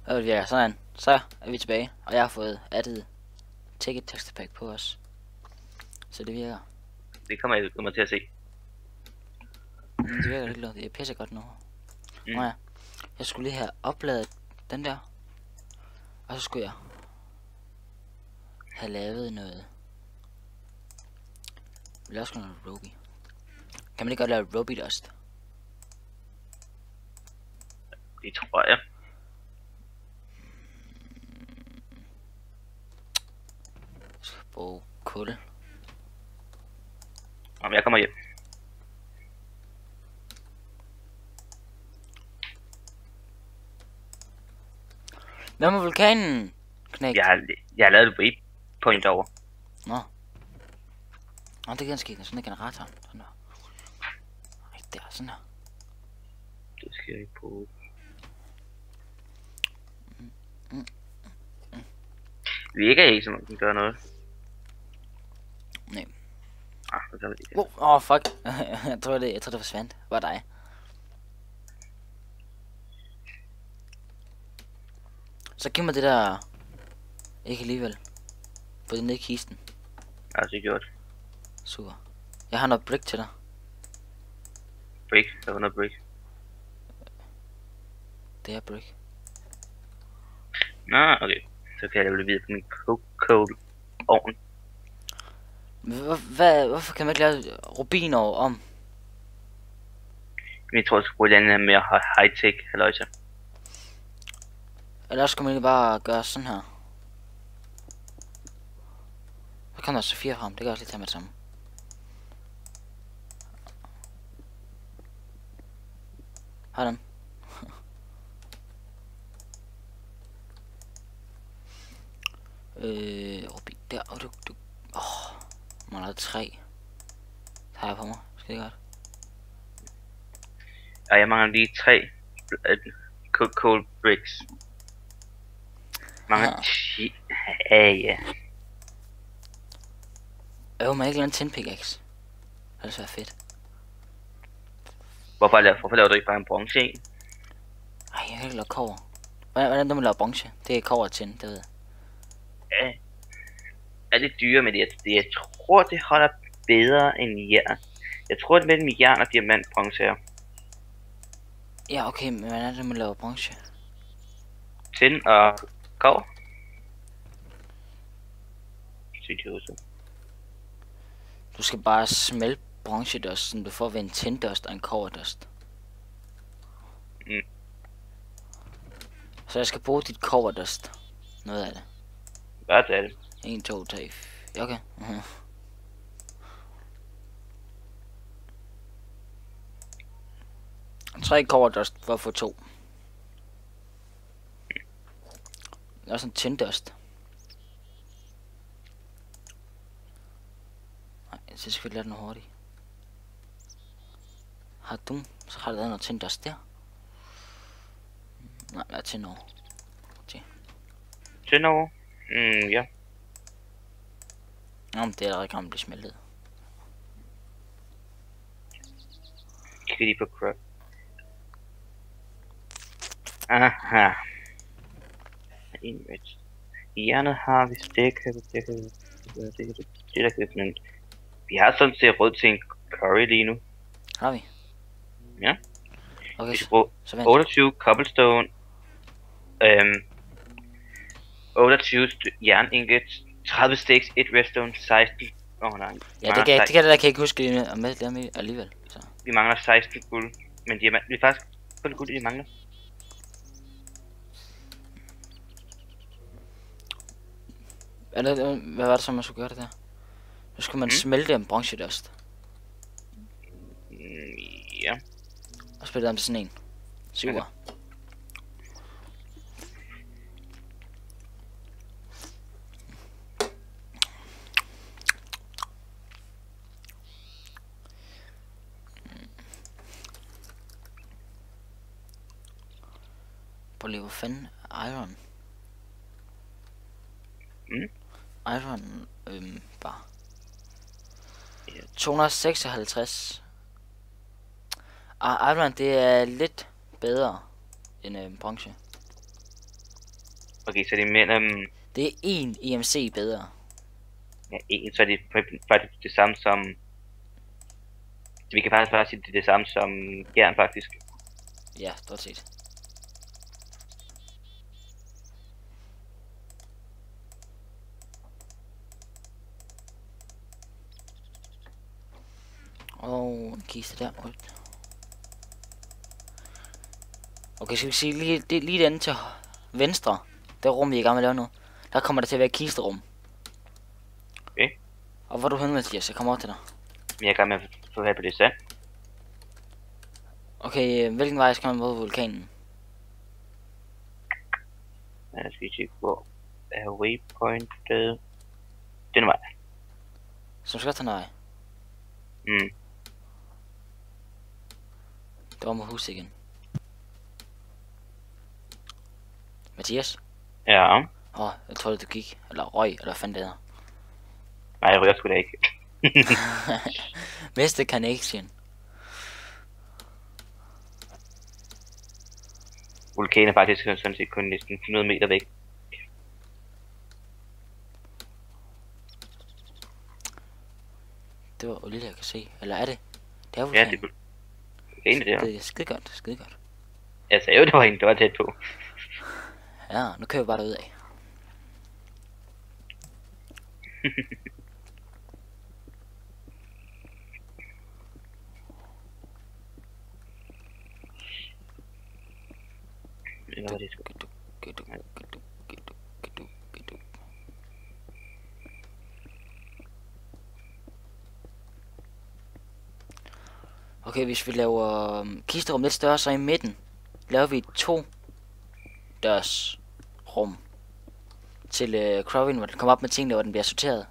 Ja, sådan. Så er vi tilbage, og jeg har fået addet ticket texture pack på os. Så det virker. Det kommer til at se. Det virker lidt det er pisse godt nu. Nå ja, jeg skulle lige have opladet den der. Og så skulle jeg have lavet noget. Jeg vil også noget Ruby. Kan man ikke godt lave Ruby Dust? Det tror jeg. Jeg skal bruge kul. Om jeg kommer hjem. Hvad med vulkanen, Knæk? Jeg har lavet et waypoint over. Nå, det kan ske. Sådan en generator. Sådan der. Ej, der, sådan her. Det skal jeg ikke på. Vi ikke ikke, som om den gør noget. Nej. Så gør vi det. Fuck. jeg tror det forsvandt. Det var dig. Så giv mig det der. Ikke alligevel. Få det ned i kisten. Jeg har så gjort. Super. Jeg har noget brick til dig. Brick. Der var noget brick. Det er brick. Nå, okay. Så kan jeg lave det videre på min cold ovn. Hvorfor kan man ikke lave rubiner om? Jeg tror, jeg skal bruge et andet mere high-tech halløjse. Eller også skal man ikke bare gøre sådan her. Så kommer der så 4 frem. Det kan jeg også lige tage med det samme. Har den. Rubin der. Mangler 3. Det har jeg på mig. Skal det godt? Ja, jeg mangler lige 3 cold bricks. Mangler 10. Ja. Man ikke lave en tin pickaxe. Det ville være fedt. Hvorfor laver du ikke bare en bronze en? Ej, jeg kan ikke lave kover. Hvordan du må lave bronze? Det er kover og tin, det ved jeg. Ja. Er det dyre, men jeg tror det holder bedre end jern. Jeg tror det mellem jern og diamant bronze her. Ja, okay, men hvordan er det, man laver bronze? Tin og kover. Du skal bare smelte bronzedust, så du får ved en tindust og en coverdust. Så jeg skal bruge dit coverdust. Noget af det. Hvad er det? 1, 2, 3, 4. Okay. 3 coverdust for at få 2. Det er også en tindust. Nej, jeg skal selvfølgelig lade den hurtigt. Så har du lavet noget tindust der. Nej, jeg er til over. Til over? Ja. Nå, men det er allerede gammelt blive smeltet. Kigger lige på crap. Aha. Invest. I hjernet har vi det der kan vi. Vi har sådan set råd til en curry lige nu. Har vi? Ja. Okay, vi skal bruge så vent. 28 cobblestone, 28 jern ingots, 30 sticks, 1 redstone, 16. Nej. Ja, det kan jeg ikke huske lige med det alligevel. Så. Vi mangler 16 guld, men diamant, vi er faktisk kun guld, de mangler. Hvad var det så, man skulle gøre det der? Nu skal man smelte en bronzedust. Ja. Og spille dem til sådan en. Super. Okay. Prøv lige, hvor fanden iron? Iron, bare. 256. Iron, det er lidt bedre end bronze. Okay, så det er mellem... Det er en EMC bedre. Ja, en, så er det faktisk det samme som... Så vi kan faktisk bare sige, at det er det samme som jern, faktisk. Ja, stort set. Og en kiste der. Okay, skal vi sige lige den til venstre. Det rum, vi er i gang med at lave nu. Der kommer der til at være et kisterum. Okay. Og hvor er du henne, Mathias? Jeg kommer over til dig. Jeg er i gang med at få her på det sand. Okay, hvilken vej skal man mod vulkanen? Ja, skal vi tjekke, hvor er waypointet. Den vej. Så skal jeg tage nej. Mm. Det var med hus igen. Mathias? Ja. Jeg tror du gik. Eller røg, eller hvad fanden det hedder. Nej, jeg ryger sgu da ikke. Mr. Connection. Vulkanen er faktisk sådan set kun næsten 100 meter væk. Det var olie, jeg kan se. Eller er det? Det er Ja, vulkanen. det er vulkanen, det er. Det er skide godt, skide godt. Jeg sagde jo, det var en, der var tæt på. Ja, nu kører vi bare derud af. Hvad var det sgu? Okay, hvis vi laver kisterum lidt større, så i midten laver vi 2 dørs rum til Crowin, hvor den kommer op med tingene, hvor den bliver sorteret.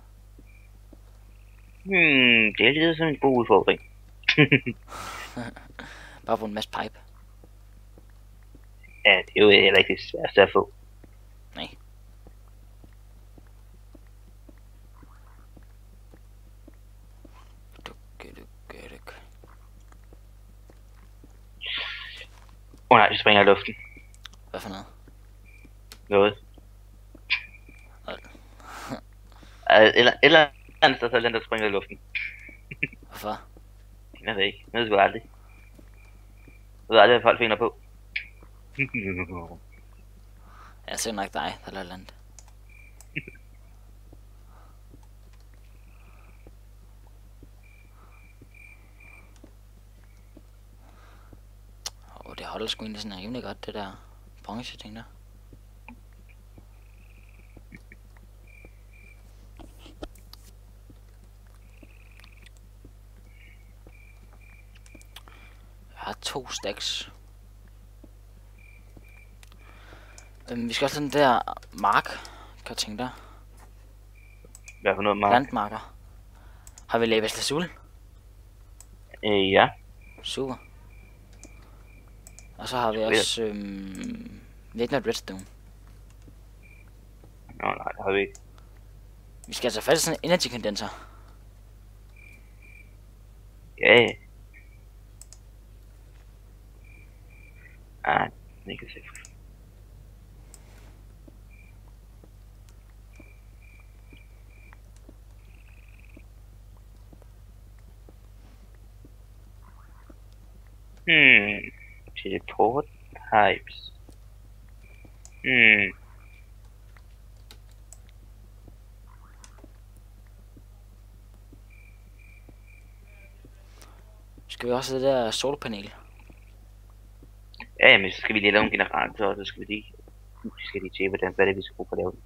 Det lyder som en god udfordring. Bare på en masse pipe. Ja, det er jo heller ikke det sværeste at få. Nej. Nej, det springer i luften. Hvad for noget? Noget. Eller andet sted, så er den, der springer i luften. Hvorfor? Jeg ved ikke. Jeg ved sgu aldrig. Jeg ved aldrig, hvad folk finder på. Jeg ser nok dig, eller et eller andet. Det holder sgu egentlig sådan rimelig godt, det der bronze ting der. Jeg har 2 stacks. Vi skal også have den der mark, kan jeg tænke der. Hvad for noget, Mark? Landmarker. Har vi Lavas Lazul? Ja. Super. Og så har vi også Midnight Redstone. Nå, nej, det har vi ikke. Vi skal altså faktisk sådan en energy condenser. Ja. Ah, det kan se. Teleport pipes. Skal vi også have det der solpanel? Ja, men så skal vi lige lave en generator, og så skal vi lige tjekke, hvad det er, vi skal bruge for at lave den.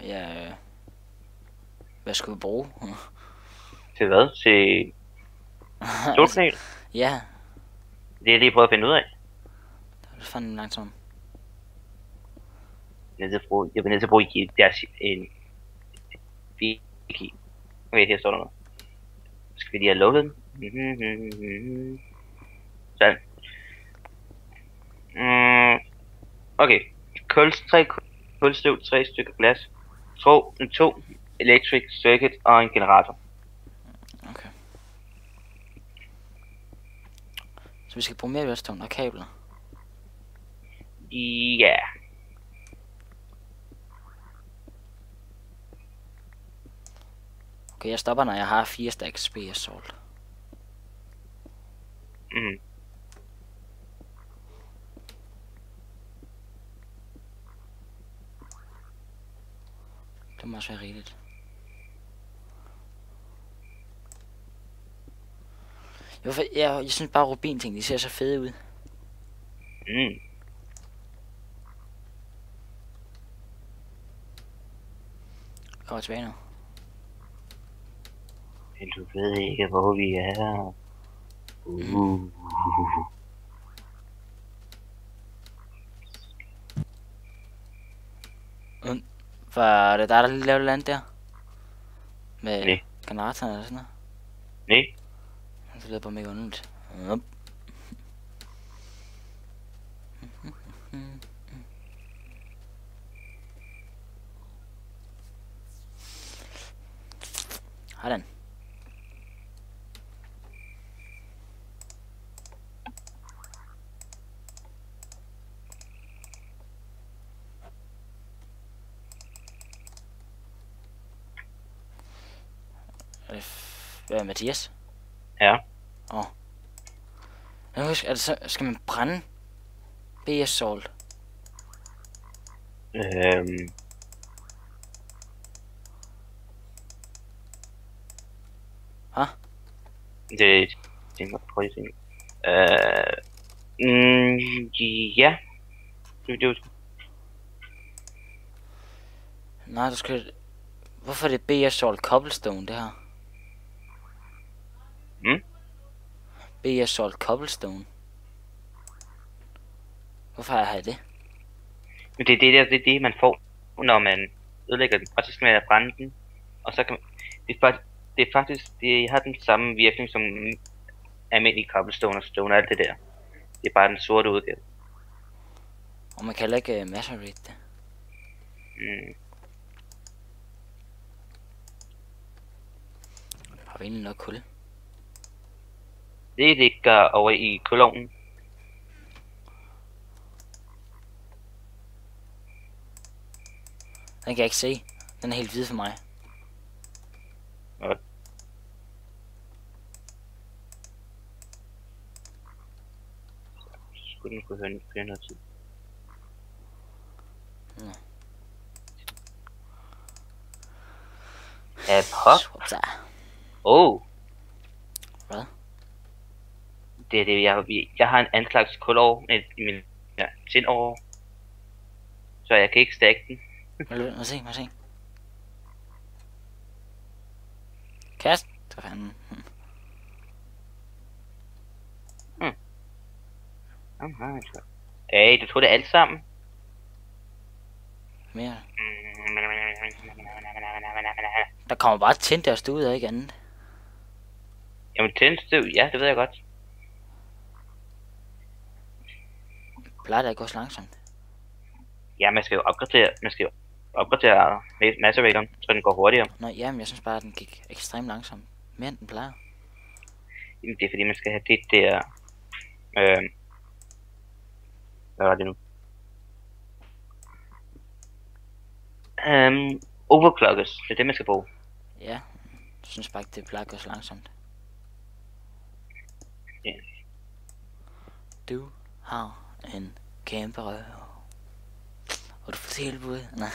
Ja, hvad skal vi bruge? Til hvad? Til solpanel? Ja, Det er jeg lige prøvet at finde ud af. det er fandme langsomt. Jeg bliver nødt til at bruge deres en wiki. Okay, her står der noget. Skal vi lige have lukket den? Sådan. Okay. tre kulstøv, 3 stykker glas, to electric circuit og en generator. Okay. Så vi skal bruge mere redstone og kabler. Ja. Okay, jeg stopper, når jeg har 4 stacks space salt. Mm. Det må også være rigeligt. Jeg synes bare rubin-ting, de ser så fede ud. Mm. Jeg kommer tilbage nu. Men du ved ikke, hvor vi er. Var det dig, der lige lavede land der? Med Nej. generatoren eller sådan noget? Nej. Det lyder bare mega underligt. Sådan. Hvad er Mathias? Ja. Jeg husker, altså, skal man brænde BS salt? Hå? Det tænker jeg prøve at tænke. Ja. Det Nej, du skal... Hvorfor er det BS salt cobblestone, det her? BS salt cobblestone. Hvorfor har jeg det? Men det er det man får, når man ødelægger den, og så skal man brænde den, og så kan man, det er faktisk, det har den samme virkning som almindelig cobblestone og stone og alt det der. Det er bare den sorte udgave. Og man kan heller ikke macerate det. Har vi egentlig noget kul? Det ligger over i kulovnen. Den kan jeg ikke se. Den er helt hvid for mig. Og skulle den kunne høre noget tid. Swapsa. Hvad? Det er det, jeg har en anden slags kulår i min tindår. Så jeg kan ikke stakke den. Må se. Kast. Så fanden. Hey, du tog det alt sammen? Mere. Der kommer bare tændørst ud og ikke andet. Jamen tændstøv, ja, det ved jeg godt. Plejer det at gå så langsomt? Ja, man skal jo opgradere maceratoren, så den går hurtigere. Nå, jamen, jeg synes bare, at den gik ekstremt langsomt. Mere end den plejer. Jamen, det er fordi, man skal have det der... hvad var det nu? Overclockes, det er det, man skal bruge. Ja, jeg synes bare ikke, det plejer at gå så langsomt. Ja. Du har en kæmpe røv. Og du får tilbud. Nej.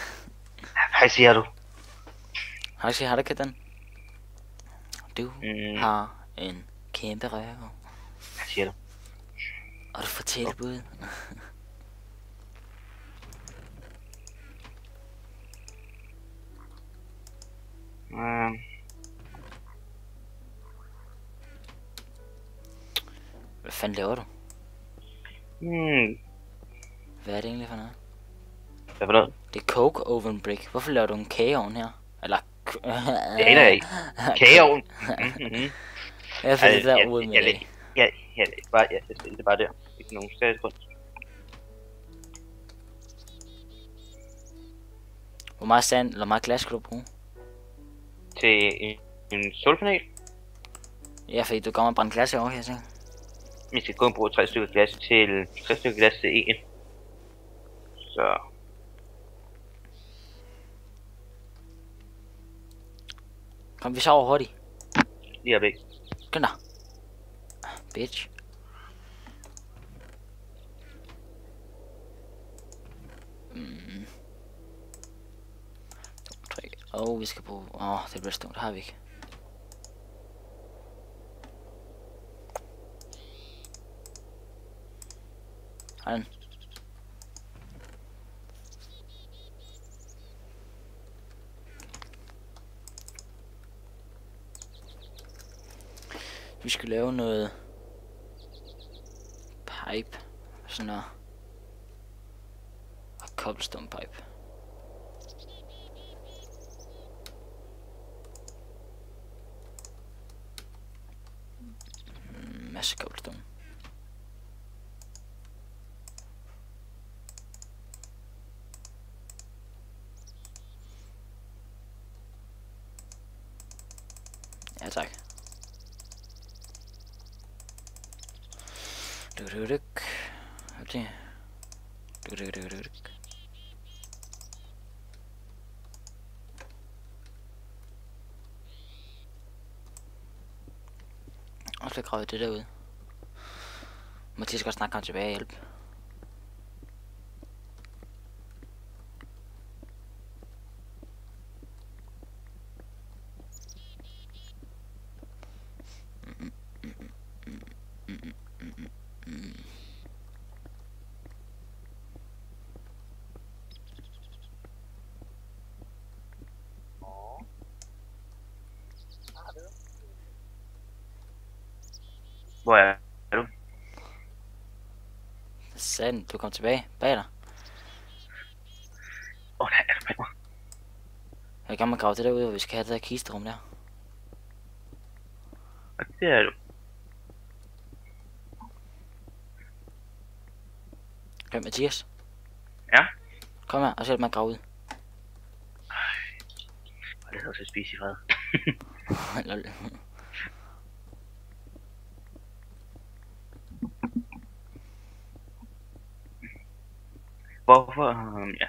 Hvad siger du? Har du ikke den? Du har en kæmpe røv. Hvad siger du? Og du får tilbud. Hvad fanden laver du? Hvad er det egentlig for noget? Hvad for noget? Det er coke oven brick. Hvorfor laver du en kageovn her? Eller... Det aner jeg ikke. Kageovn? Jeg får det der ud med det. Jeg stiller det bare der. Ikke nogen stadig grund. Hvor meget sand eller meget glas skal du bruge? Til en solpanel. Ja, fordi du kommer og brænde glas over, kan jeg se. Vi skal kun bruge 3 stykker glas til 1. Så Kom, vi sover hurtigt. lige op, ikke? Skynd dig. Bitch. Mm. 3. Vi skal bruge... det redstone, det har vi ikke. Sådan. Vi skal lave noget pipe, sådan noget, og cobblestone pipe. Masse cobblestone. Ja, tak. Duk. Det. Duk. Og så graver det derud. Mathias skal snart komme tilbage og hjælpe. Hvor er du? Sådan, du kom tilbage bag dig. Der er du bag mig. Jeg kan grave det derude, og vi skal have det der kisterum der. Og det er du. Hvem Mathias? Ja? Kom her, og så hjælp mig at grave ud. Og det hedder så spise i fred. Lol. Hvorfor? Ja.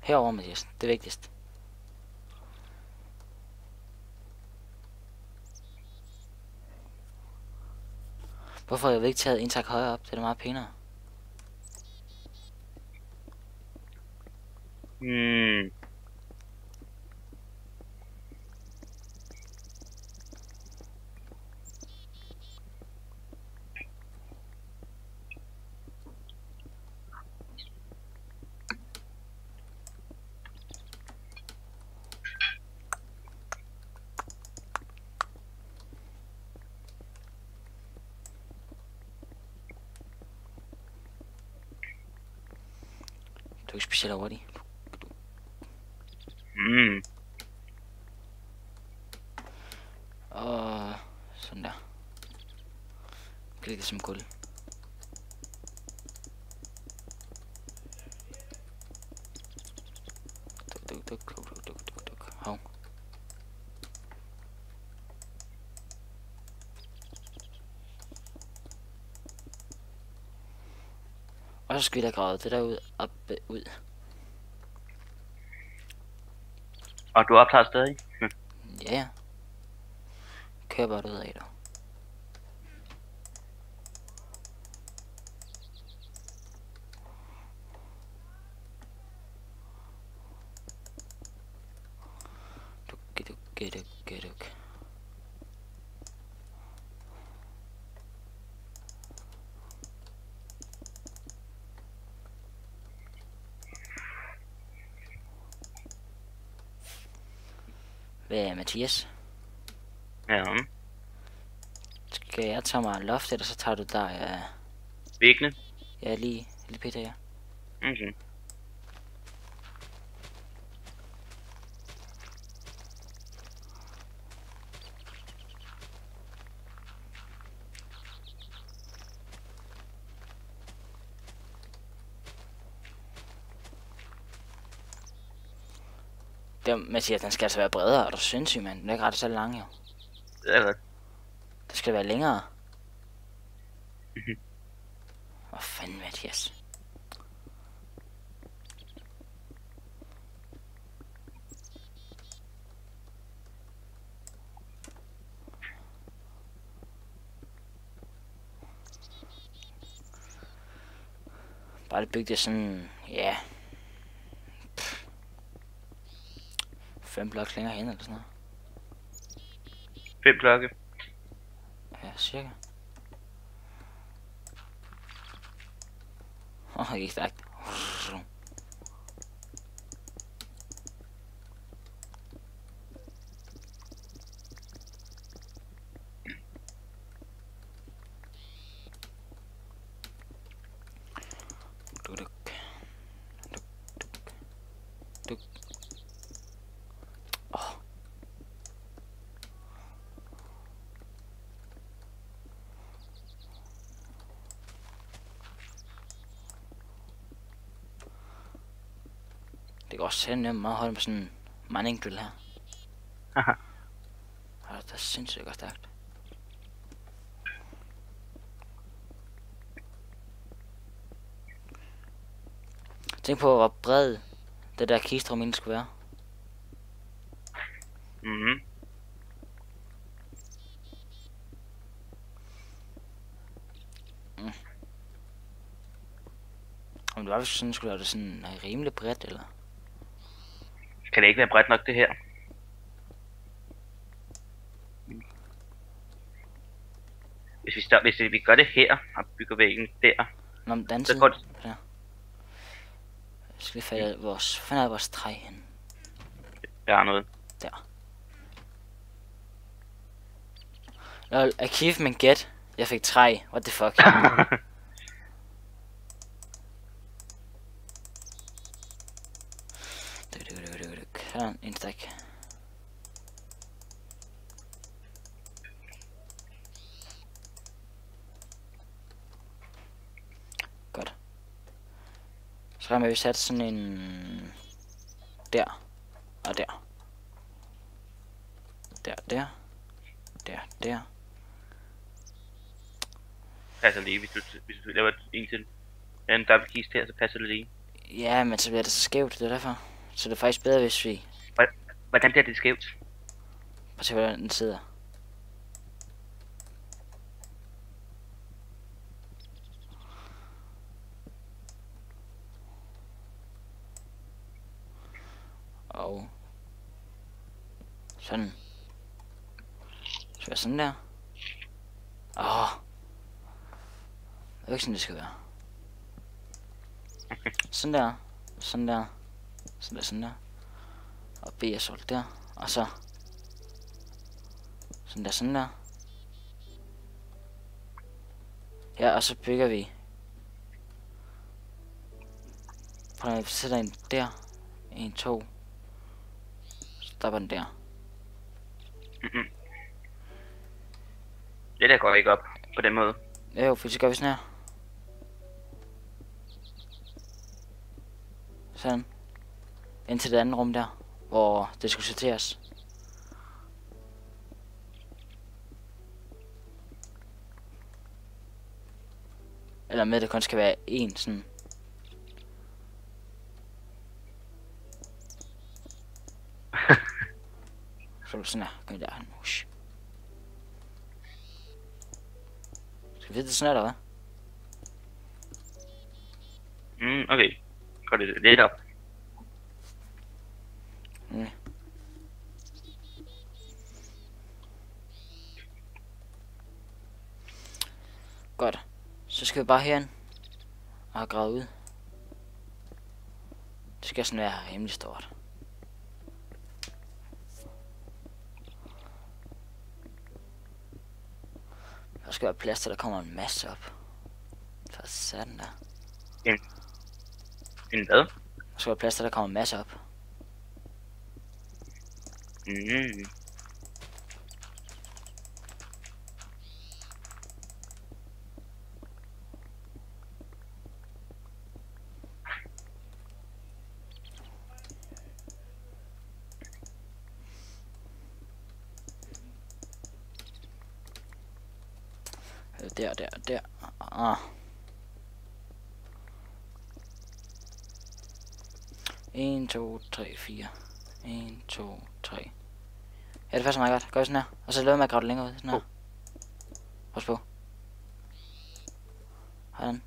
Herover Mathias, det er vigtigst. Hvorfor har jeg ikke taget en tak højere op? Det er da meget pænere. Du er ikke specielt hurtigt. Og sådan der. Det ligger som gulv. Duk. Hov. Og så skal vi da grave det der ud, op, ud. Og du optager stadig? Ja. Kører bare ud af dig. Duk. Hvad er Mathias? Ja. Skal jeg tage mig loftet, eller så tager du der, ja. Væggene? Ja, lige pt, ja. Okay. Mathias, den skal altså være bredere, og du er sindssyg, mand. Den er ikke ret så lang, jo. Det er godt. Det skal være længere. Hvor fanden, Mathias? Bare det bygge det sådan, ja. 5 bloks længere hen eller sådan noget. 5 blokke. Ja, cirka. Det gik stærkt. Det går også selv nemt meget holde med sådan en mining drill her. Haha. Det er sindssygt godt stærkt. Tænk på, hvor bred det der kistrum egentlig skulle være. Mhm. Om det var sådan, skulle det være sådan rimelig bredt, eller? Kan det ikke være bredt nok det her? Hvis vi gør det her og bygger væggen der, Nå, men den anden så side. går det. Ja. Jeg skal lige finde vores træ hen. Jeg har noget. Der. Lol, achievement get. Jeg fik træ. What the fuck? Sådan, en stak. Godt. Så kan vi sætte sådan en... Der. Og der. Der. Passer lige, hvis du laver en til en double kist her, så passer det lige. Ja, men så bliver det så skævt, det er derfor. Så det er faktisk bedre, hvis vi... Hvordan bliver det skævt? Prøv at se, hvordan den sidder. Og... Sådan. Så er sådan der. Det er ikke sådan, det skal være. Sådan der. Sådan der. Sådan der. Og B er solgt der. Og så. Sådan der. Ja, og så bygger vi. Prøv at sætte en der. 1, 2. Stopper den der. Det der går ikke op på den måde. Jo, for så gør vi sådan her. Sådan. Ind til det andet rum der, hvor det skulle sorteres. Eller med det kun skal være en sådan. Så sådan her. Kom der. Ush. Skal vi vide det sådan her, eller hvad? Okay. Går det lidt op. Godt. Så skal vi bare herhen og have gravet ud. Det skal sådan være rimelig stort. Der skal være plads til, der kommer en masse op. For satan der. En hvad? Der skal være plads til, der kommer en masse op. Der. Ah. 1, 2, 3, 4. 1, 2, 3. Ja, det passer meget godt. Gør vi sådan her. Og så lader med at grave det længere ud. Sådan her. Pas på. Sådan.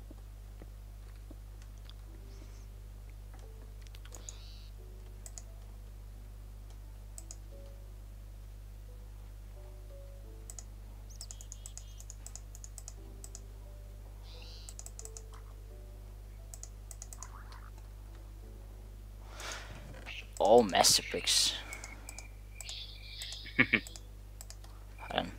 Masse bricks. Sådan.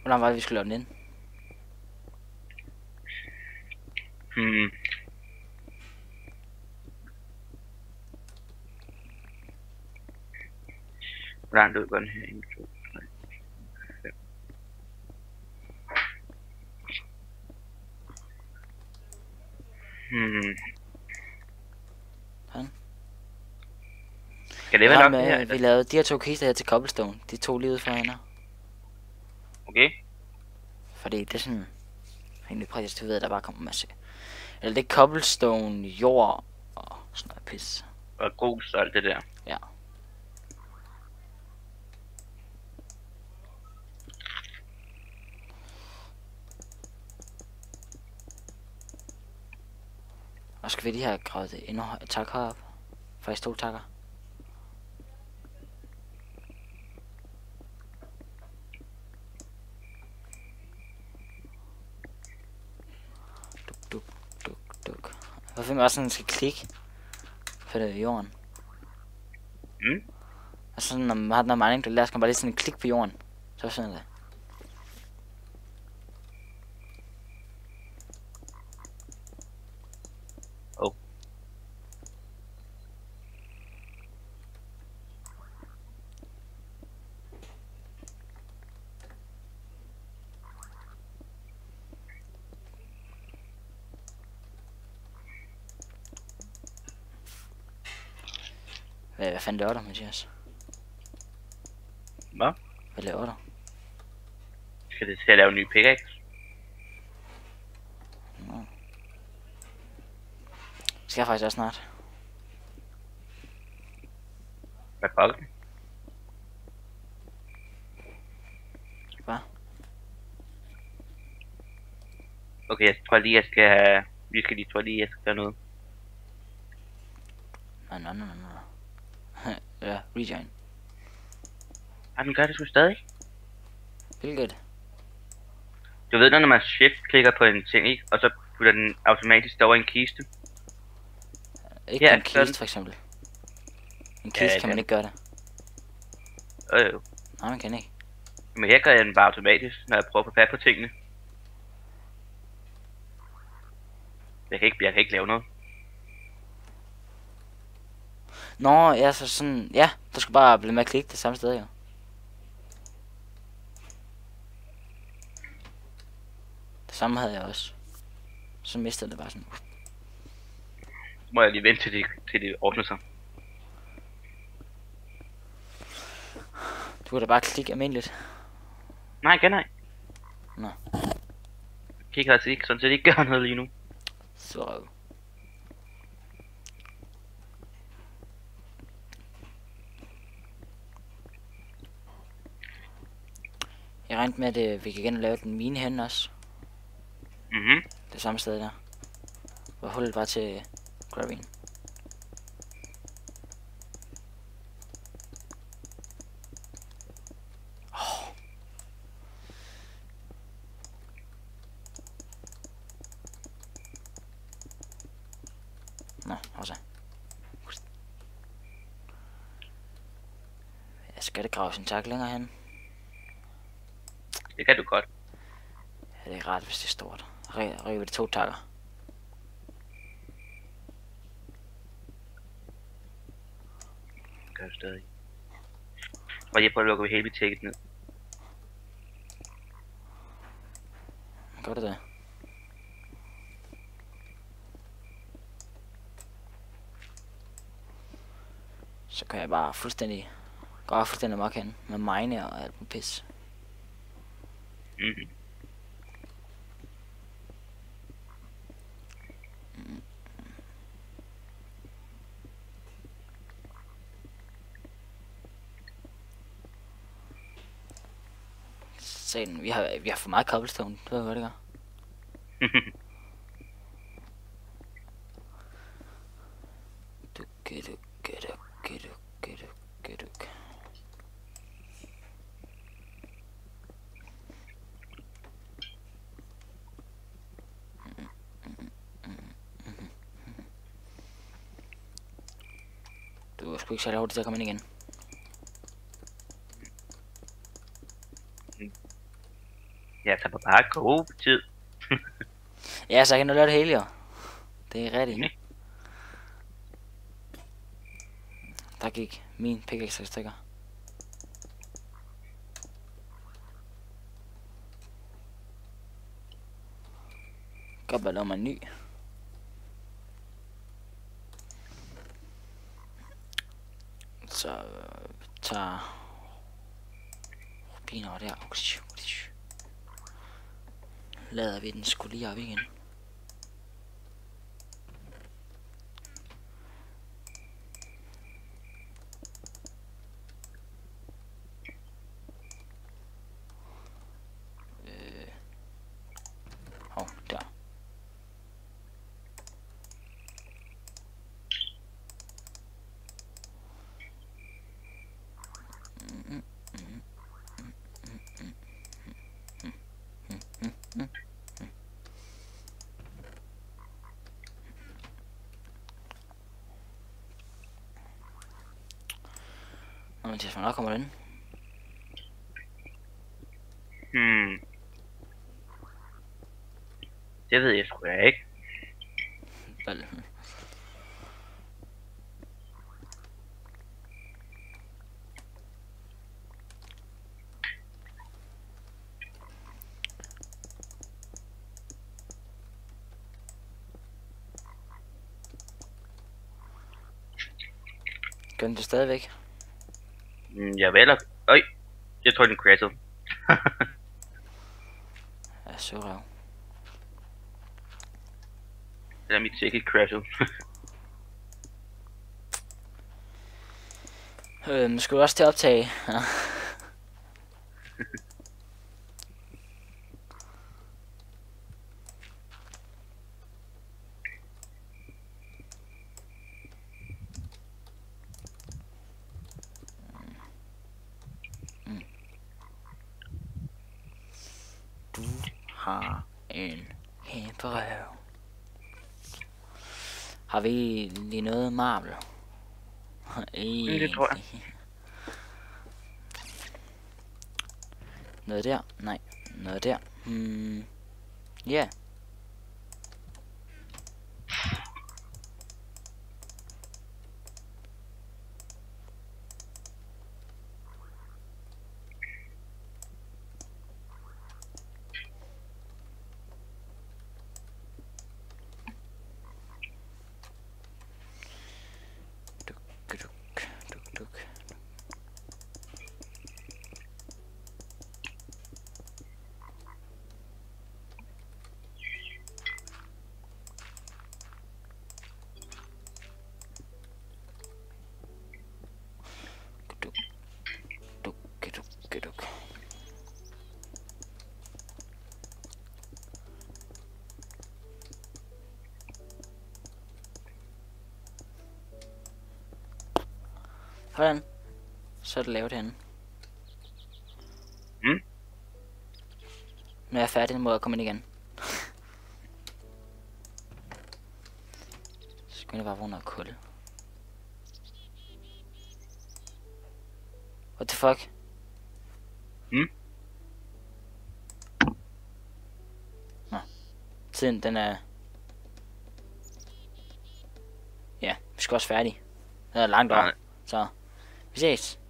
Hvordan var det, vi skulle lave den ind? Hvordan løber den her? 1, 2, 3, 5. Sådan. Skal det være nok det her? Vi lavede de her 2 kister her til cobblestone. De 2 lige ude for hende. Okay. Fordi det er sådan... Egentlig præcis, du ved, at der bare kommer en masse... Eller det er cobblestone, jord og sådan noget pis. Og grus og alt det der. Ja. Og skal vi lige have gravet det endnu tak herop? Faktisk 2 takker. Duk. Hvorfor finder også sådan, skal klikke for det i jorden? Og så når man har noget mining, der lærer, skal man bare lige sådan klik på jorden. Så sådan det. Hvad fanden laver du, Mathias? Hvad? Hvad laver du? Skal det til at lave en ny pickaxe? Nå. Skal jeg faktisk også snart. Hvad klokken? Hvad? Okay, jeg tror lige, jeg skal have... jeg skal gøre noget. Nå. Ja, rejoin. Ej, den gør det sgu stadig. Hvilket? Du ved, når man shift-klikker på en ting, ikke? Og så putter den automatisk over en kiste. Ikke ja, en kiste, for eksempel. En kiste kan man ikke gøre det. Jo. Nej, man kan ikke. Men her gør jeg den bare automatisk, når jeg prøver at få fat på tingene. Jeg kan ikke lave noget. Nå, ja, så sådan... Ja, du skal bare blive med at klikke det samme sted, jo. Det samme havde jeg også. Så mistede det bare sådan. Så må jeg lige vente til det ordner sig. Du kan da bare klikke almindeligt. Nej, igen nej. Nå. Kig altså ikke, sådan set ikke gør noget lige nu. Så... Jeg regnede med, at vi kan igen lave den mine hen også. Det samme sted der. Hvor hullet var til gravien. Nå, også. Jeg skal det grave sin tak længere hen. Det kan du godt. Ja, det er rart, hvis det er stort. Rive det 2 takker. Det gør du stadig. Og jeg prøver at lukke hele biblioteket ned. Gør det det? kan jeg bare gå fuldstændig mok hen med mine og alt muligt pis. Mhm. Satan, vi har for meget cobblestone, det ved jeg godt, det gør. Duk. Du er sgu ikke særlig hurtigt til at komme ind igen. Jeg tager bare god tid. Ja, så jeg kan nu lave det hele, jo. Det er rigtigt. Mhm. Der gik min pickaxe i stykker. Godt bare lave mig en ny. Så tager rubiner over der. Lader vi den skulle lige op igen. Der. Nå, men til hvornår kommer den? Det ved jeg sgu da ikke. Vel. Gør den det stadigvæk? Jeg vælger... Øj, jeg tror den crashed. Ja, surrøv. Det er mit ticket crashed. Skal du også til at optage? Ja. Du har en kæmpe røv. Har vi lige noget marble? Det tror jeg. Noget der? Nej. Noget der? Ja. Duk. Duk. Sådan. Så er det lavet henne. Nu er jeg færdig, nu må jeg komme ind igen. Så skal jeg bare bruge noget kul. What the fuck? Nå. Tiden, den er... Ja, vi skal også færdig. Den er langt over. Så, vi ses.